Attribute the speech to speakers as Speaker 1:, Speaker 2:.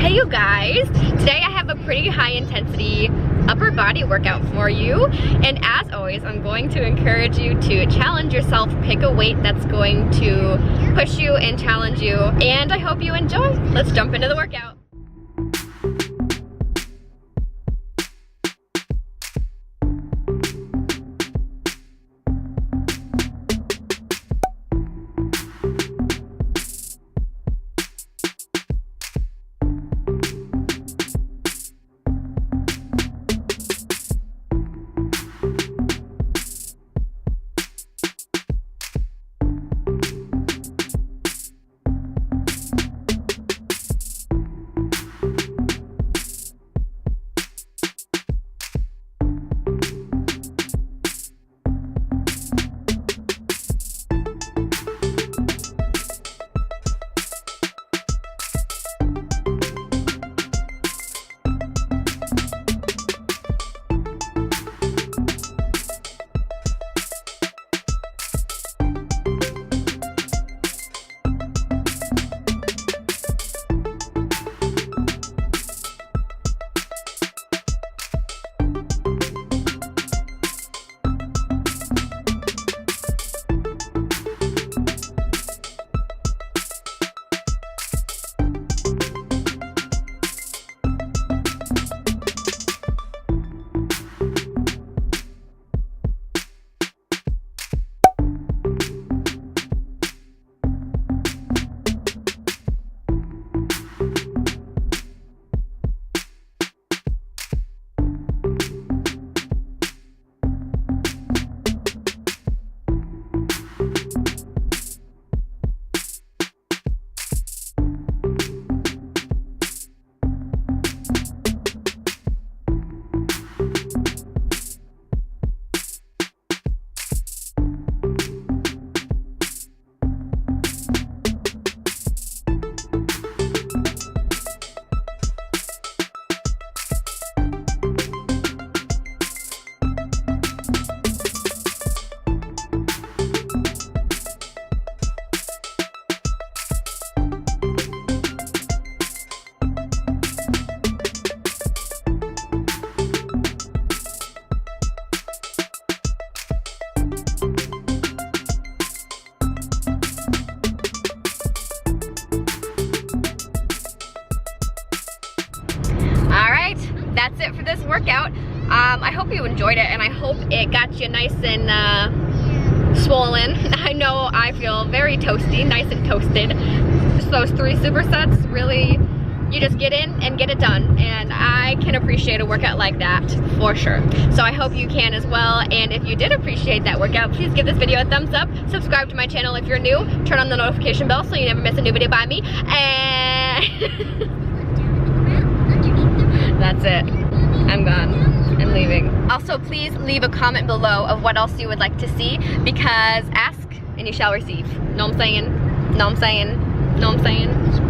Speaker 1: Hey you guys, today I have a pretty high intensity upper body workout for you, and as always I'm going to encourage you to challenge yourself, pick a weight that's going to push you and challenge you, and I hope you enjoy. Let's jump into the workout. That's it for this workout. I hope you enjoyed it, and I hope it got you nice and swollen. I know I feel very toasty, nice and toasted. Just those 3 supersets, really, you just get in and get it done, and I can appreciate a workout like that for sure. So I hope you can as well, and if you did appreciate that workout, please give this video a thumbs up, subscribe to my channel if you're new, turn on the notification bell so you never miss a new video by me, and that's it. I'm gone. I'm leaving. Also, please leave a comment below of what else you would like to see, because ask and you shall receive. Know what I'm saying? Know what I'm saying? Know what I'm saying?